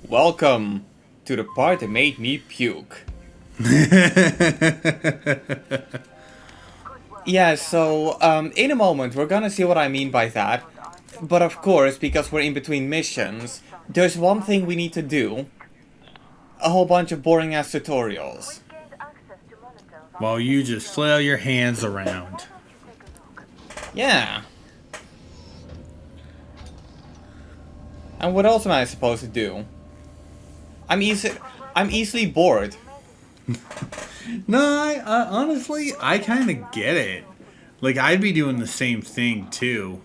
Welcome to the part that made me puke. Yeah, so in a moment we're gonna see what I mean by that. But of course, because we're in between missions, there's one thing we need to do. A whole bunch of boring ass tutorials. While you just flail your hands around. Yeah. And what else am I supposed to do? I'm easily bored. No, I honestly, I kind of get it. Like, I'd be doing the same thing too.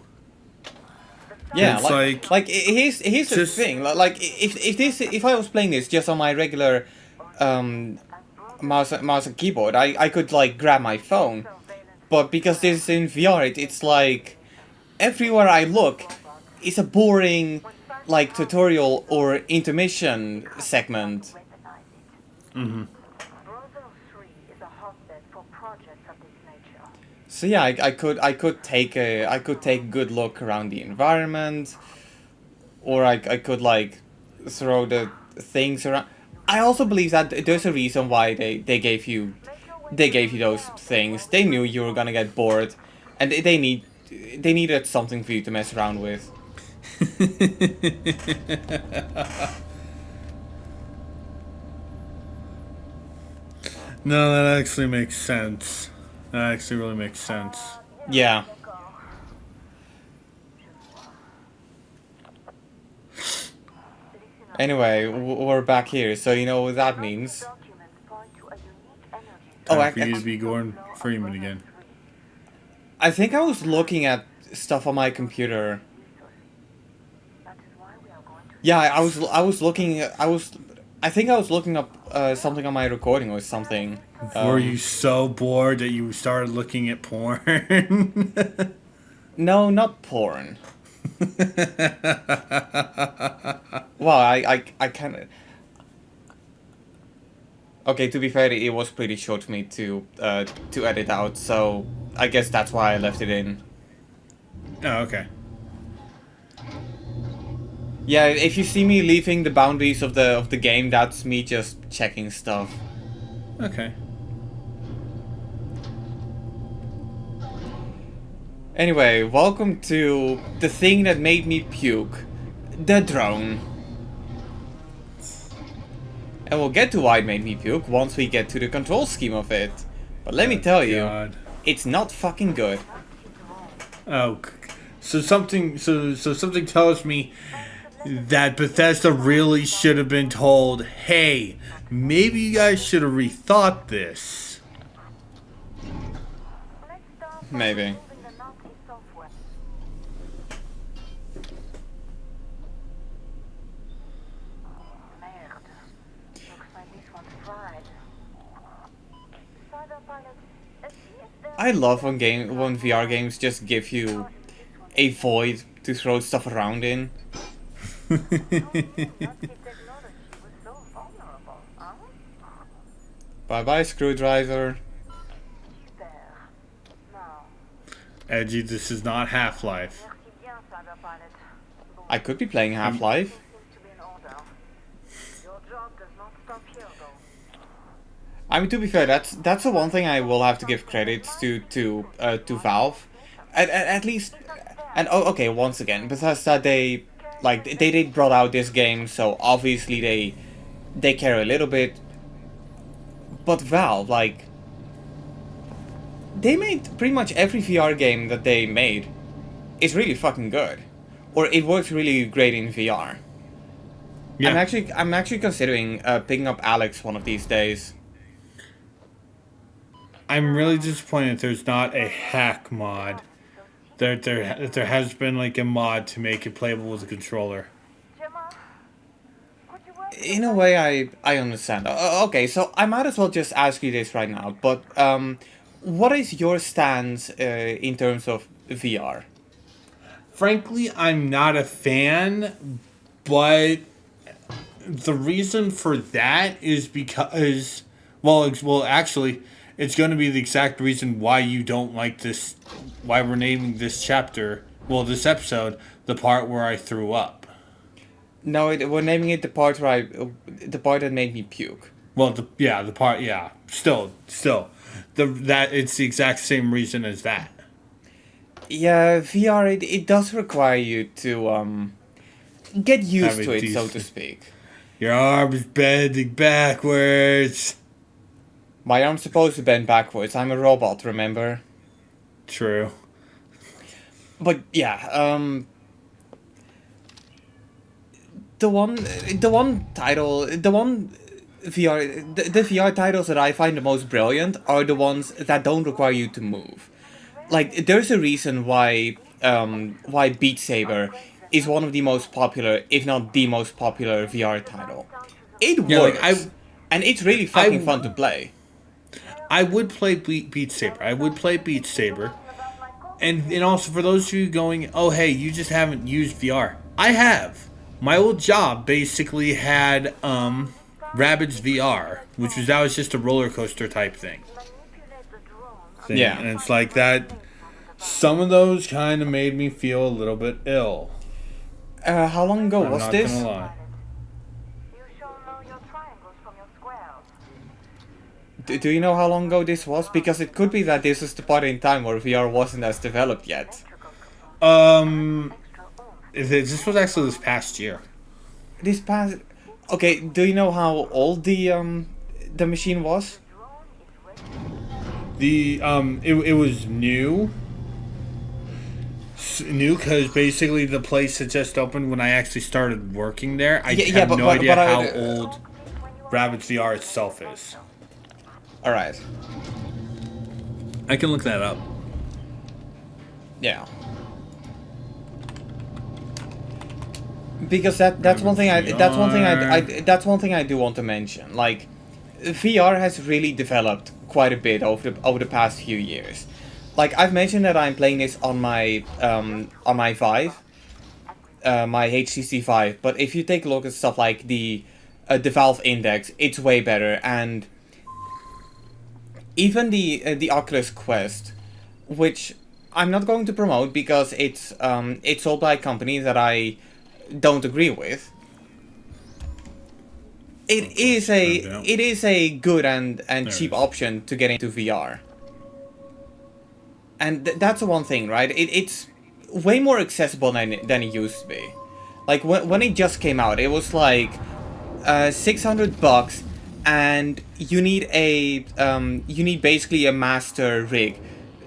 Yeah, It's like, here's the just, thing. Like if I was playing this just on my regular um mouse and keyboard, I could like grab my phone. But because this is in VR, it's like everywhere I look is a boring like tutorial or intermission segment. So yeah, I could take a good look around the environment, or I could like throw the things around. I also believe that there's a reason why they gave you those things. They knew you were gonna get bored, and they needed something for you to mess around with. no, that actually makes sense. That actually really makes sense. Yeah. Anyway, we're back here, so you know what that means. Oh, Time for you to be Gordon Freeman again. I think I was looking at stuff on my computer. Yeah, I was looking. I think I was looking up something on my recording or something. Were you so bored that you started looking at porn? No, not porn. Well, I kind of. Okay, to be fair, it was pretty short for me to edit out, so I guess that's why I left it in. Oh, okay. Yeah, if you see me leaving the boundaries of the game, that's me just checking stuff. Okay. Anyway, welcome to the thing that made me puke, the drone. And we'll get to why it made me puke once we get to the control scheme of it. But let me tell you, God. it's not fucking good. Oh, so something tells me that Bethesda really should have been told, hey, maybe you guys should have rethought this. Maybe. I love when VR games just give you a void to throw stuff around in. Bye bye, screwdriver. Edgy, this is not Half-Life. I could be playing Half-Life. I mean, to be fair, that's the one thing I will have to give credits to Valve, at least. And oh, okay, once again, Bethesda they did brought out this game, so obviously they care a little bit. But Valve, like, they made pretty much every VR game that they made is really fucking good, or it works really great in VR. Yeah. I'm actually considering picking up Alex one of these days. I'm really disappointed that there's not a hack mod. There has been like a mod to make it playable with a controller. In a way, I understand. Okay, so I might as well just ask you this right now. But what is your stance in terms of VR? Frankly, I'm not a fan, but the reason for that is because, actually, it's going to be the exact reason why you don't like this, why we're naming this chapter, this episode, the part where I threw up. No, we're naming it the part where the part that made me puke. Well, the part, yeah. Still, that it's the exact same reason as that. Yeah, VR, it does require you to get Have used a to it, so to decent. speak. Your arm is bending backwards. My arm's supposed to bend backwards. I'm a robot, remember? True. But yeah, the one title, the one VR, the VR titles that I find the most brilliant are the ones that don't require you to move. Like, there's a reason why Beat Saber is one of the most popular, if not the most popular VR title. It Yeah, like works, and it's really fucking fun to play. I would play Beat Saber. I would play Beat Saber. And also for those of you going, oh hey, you just haven't used VR. I have. My old job basically had Rabbids VR, that was just a roller coaster type thing. Yeah. And it's like that. Some of those kind of made me feel a little bit ill. How long ago I'm was not this? gonna lie. Do you know how long ago this was? Because it could be that this was the part in time where VR wasn't as developed yet. This was actually this past year. This past... Okay, do you know how old the machine was? It was new. New because basically the place had just opened when I actually started working there. I have no idea how old Rabbids VR itself is. Alright. I can look that up. Yeah. Because that's one thing that's one thing I do want to mention. Like, VR has really developed quite a bit over the past few years. Like, I've mentioned that I'm playing this on my Vive, my HTC Vive. But if you take a look at stuff like the Valve Index, it's way better. And even the Oculus Quest, which I'm not going to promote because it's sold by a company that I don't agree with. It is a good and cheap option to get into VR. And that's the one thing, right? It's way more accessible than it used to be. Like, when it just came out, it was like $600, and you need basically a master rig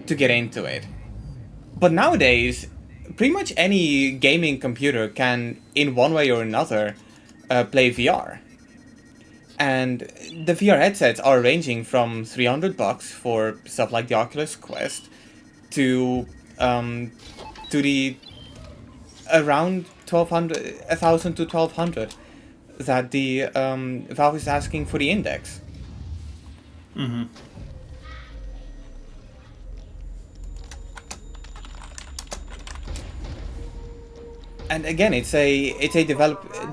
to get into it. But nowadays, pretty much any gaming computer can, in one way or another, play VR. And the VR headsets are ranging from $300 for stuff like the Oculus Quest to the around 1,000 to 1,200 that the Valve is asking for the Index. Mm-hmm. And again, it's a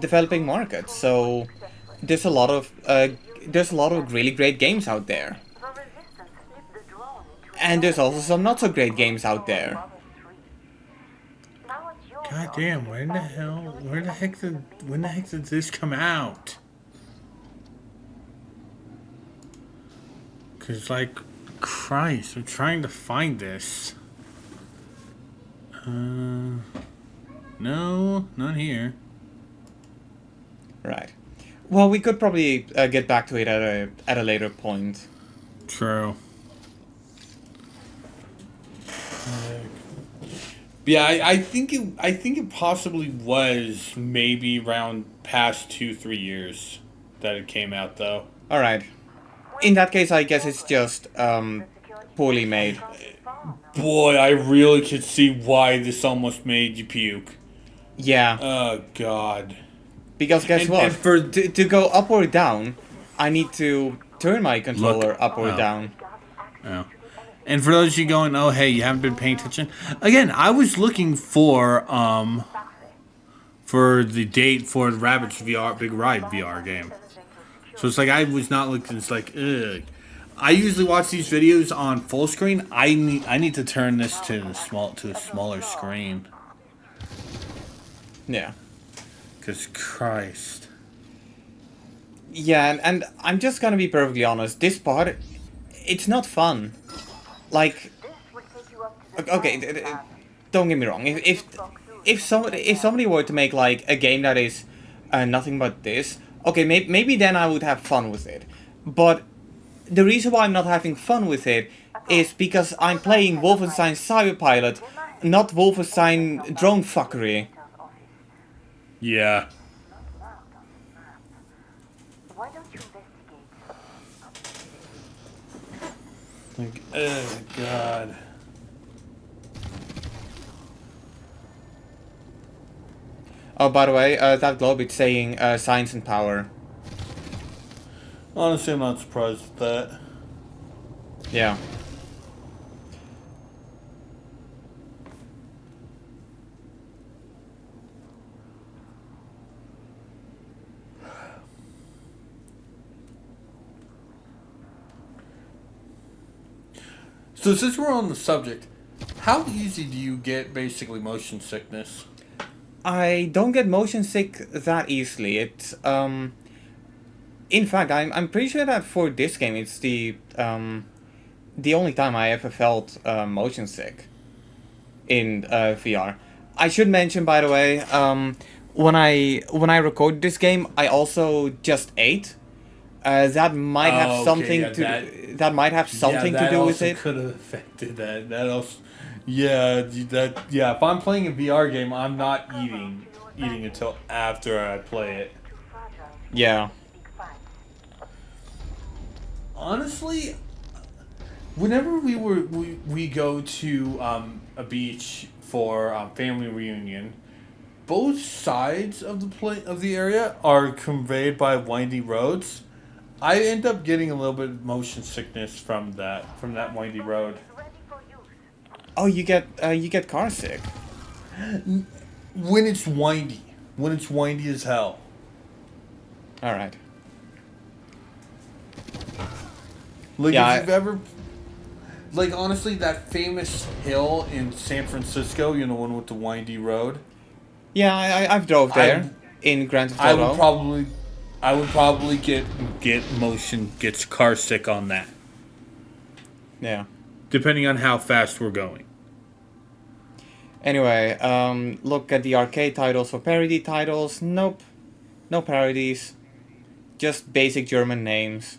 developing market, so there's a lot of really great games out there. And there's also some not so great games out there. God damn, when the heck did this come out? Cause like, Christ, I'm trying to find this. No, not here. Right. Well, we could probably get back to it at a later point. True. Yeah, I think it possibly was maybe around past 2-3 years that it came out though. All right. In that case, I guess it's just poorly made. Boy, I really could see why this almost made you puke. Yeah. Oh God. Because guess what? And to go up or down, I need to turn my controller up or down. Oh. And for those of you going, oh hey, you haven't been paying attention. Again, I was looking for the date for the Rabbids VR Big Ride VR game. So it's like I was not looking. It's like, ugh. I usually watch these videos on full screen. I need to turn this to a smaller screen. Yeah. 'Cause Christ. Yeah, and I'm just gonna be perfectly honest. This part, it's not fun. Like, okay, don't get me wrong. If somebody were to make like a game that is nothing but this, okay, maybe then I would have fun with it. But the reason why I'm not having fun with it is because I'm playing Wolfenstein Cyberpilot, not Wolfenstein drone fuckery. Yeah. Why don't you investigate? Like, oh God. Oh, by the way, that globe it's saying science and power. Honestly, I'm not surprised with that. Yeah. So since we're on the subject, how easy do you get basically motion sickness? I don't get motion sick that easily. It's in fact, I'm pretty sure that for this game, it's the only time I ever felt motion sick in VR. I should mention, by the way, when I recorded this game, I also just ate. That might have Oh, okay, something yeah, to that might have something to do with it. Could have affected that. That also, yeah, yeah. If I'm playing a VR game, I'm not eating until after I play it. Yeah. Honestly, whenever we go to a beach for family reunion, both sides of the area are conveyed by windy roads. I end up getting a little bit of motion sickness from that windy road. Oh, you get car sick. When it's windy as hell. All right. Like Yeah, if you've ever, like honestly, that famous hill in San Francisco, you know, one with the windy road. Yeah, I've drove there in Grand Theft I Auto. would probably get car sick on that, Yeah. depending on how fast we're going. Anyway, look at the arcade titles for parody titles. Nope. No parodies. Just basic German names.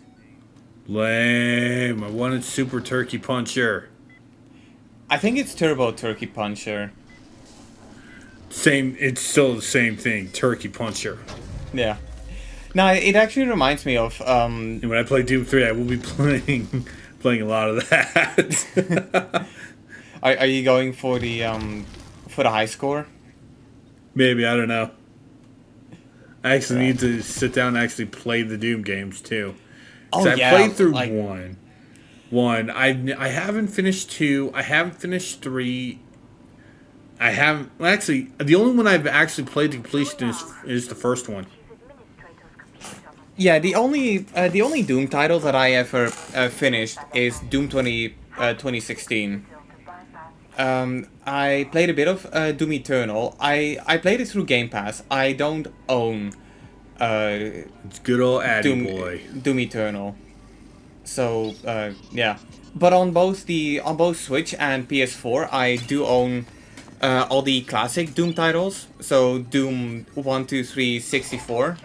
Lame. I wanted Super Turkey Puncher. I think it's Turbo Turkey Puncher. Same. It's still the same thing. Turkey Puncher. Yeah. Now, it actually reminds me of... And when I play Doom 3, I will be playing a lot of that. Are you going for the high score? Maybe, I don't know. I actually need to sit down and actually play the Doom games too. Oh I yeah, played through like, one. I haven't finished 2. I haven't finished 3. I haven't. Well, actually, the only one I've actually played to completion is the first one. yeah. The only Doom title that I ever finished is Doom 2016. I played a bit of Doom Eternal. I played it through Game Pass. I don't own It's good old Addy boy. Doom Eternal. So yeah, but on both Switch and PS4, I do own all the classic Doom titles. So Doom 1, 2, 3, 64.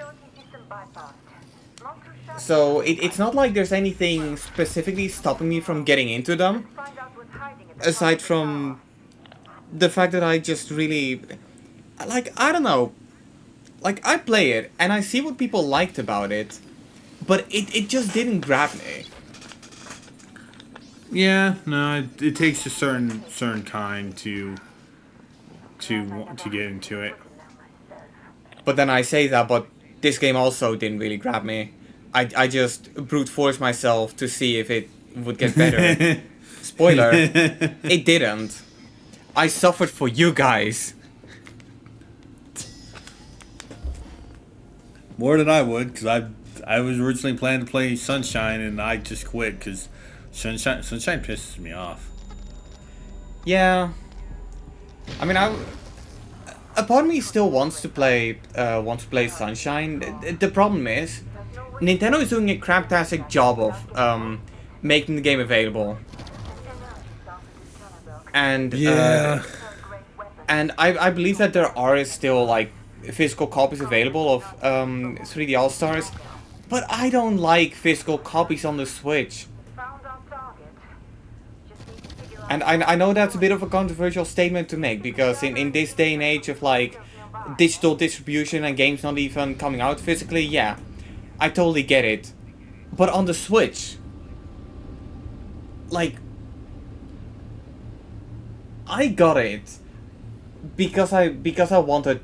So it's not like there's anything specifically stopping me from getting into them. Aside from the fact that I just really, like, I don't know, like, I play it and I see what people liked about it, but it just didn't grab me. Yeah, no, it takes a certain kind to get into it. But then I say that, but this game also didn't really grab me. I just brute forced myself to see if it would get better. Spoiler, it didn't. I suffered for you guys. More than I would, because I was originally planning to play Sunshine, and I just quit because Sunshine pisses me off. Yeah. I mean, a part of me still wants to play Sunshine. The problem is, Nintendo is doing a craptastic job of making the game available, and Yeah. I believe that there are still like physical copies available of 3D All Stars, but I don't like physical copies on the Switch. Found our target. Just need to figure out And I know that's a bit of a controversial statement to make, because in this day and age of like digital distribution and games not even coming out physically, yeah, I totally get it. But on the Switch, like, I got it because I want the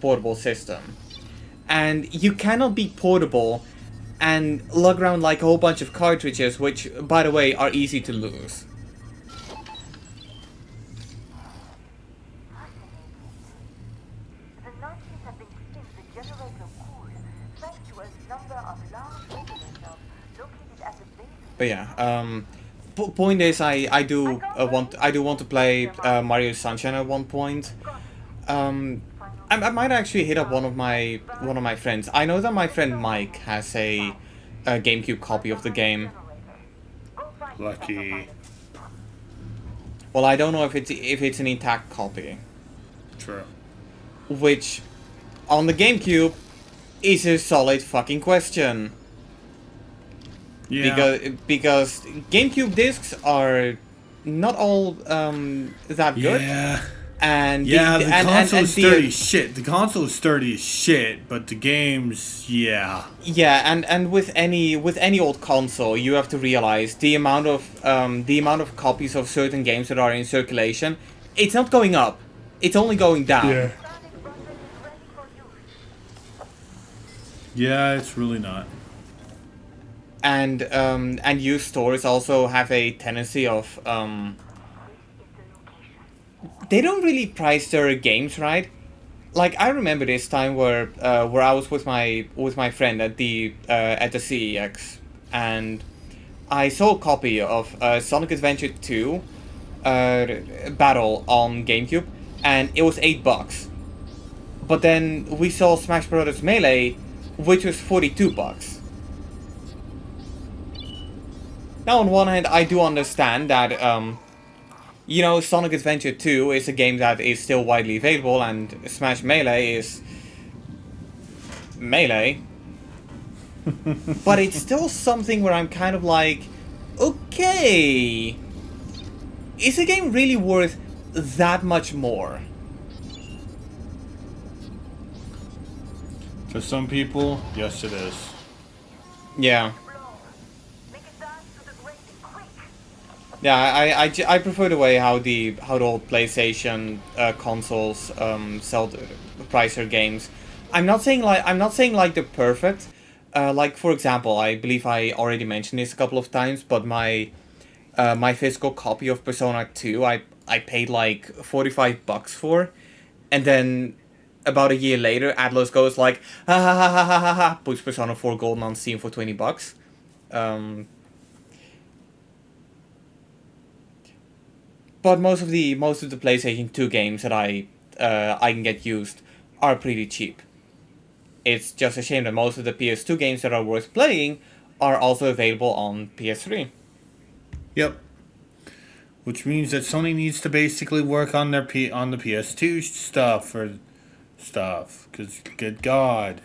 portable system. And you cannot be portable and lug around like a whole bunch of cartridges, which, by the way, are easy to lose. the Nazis have been keeping the generator cool thanks to a number of large regulators located at the base of But yeah, point is, I do want to play Mario Sunshine at one point. I might actually hit up one of my friends. I know that my friend Mike has a GameCube copy of the game. Lucky. Well, I don't know if it's an intact copy, True. which on the GameCube is a solid fucking question. Yeah. Because GameCube discs are not all that good. Yeah. And Yeah, the console is the- sturdy as shit. The console is sturdy as shit, but the games, yeah. Yeah, and with any old console, you have to realize the amount of copies of certain games that are in circulation, it's not going up, it's only going down. Yeah, it's really not. And used stores also have a tendency of they don't really price their games right. Like, I remember this time where I was with my friend at the CEX, and I saw a copy of Sonic Adventure 2 Battle on GameCube, and it was $8. But then we saw Smash Bros. Melee, which was $42. Now, on one hand, I do understand that Sonic Adventure 2 is a game that is still widely available, and Smash Melee is Melee. But it's still something where I'm kind of like, okay, is the game really worth that much more? For some people, yes it is. Yeah. Make it dance to the great quick. Yeah, I prefer the way how the old PlayStation consoles price their games. I'm not saying like they're perfect. Like, for example, I believe I already mentioned this a couple of times, but my physical copy of Persona 2 I paid like $45 for, and then about a year later, Atlas goes like, ha ha ha ha ha ha ha, puts Persona 4 Golden on Steam for $20. But most of the PlayStation 2 games that I can get used are pretty cheap. It's just a shame that most of the PS2 games that are worth playing are also available on PS3. Yep. Which means that Sony needs to basically work on their on the PS2 stuff, because good God.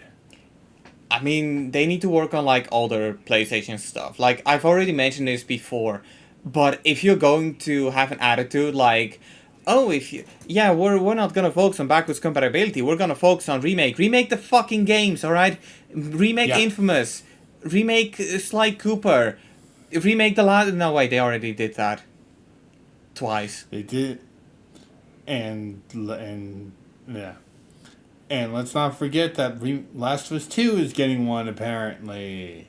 I mean, they need to work on like older PlayStation stuff. Like, I've already mentioned this before, but if you're going to have an attitude like, oh, we're not gonna focus on backwards compatibility, we're gonna focus on remake the fucking games, alright? Remake Yeah. Infamous, remake Sly Cooper, remake the last. No, wait, they already did that twice. They did, and yeah, and let's not forget that Last of Us 2 is getting one apparently,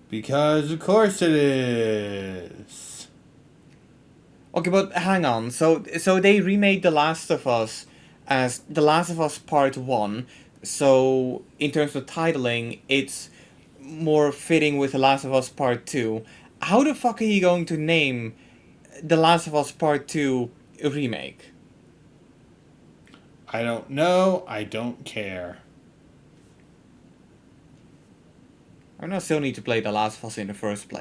because of course it is. Okay, but hang on. So they remade The Last of Us as The Last of Us Part 1. So in terms of titling, it's more fitting with The Last of Us Part 2. How the fuck are you going to name The Last of Us Part 2 remake? I don't know. I don't care. I still need to play The Last of Us in the first place.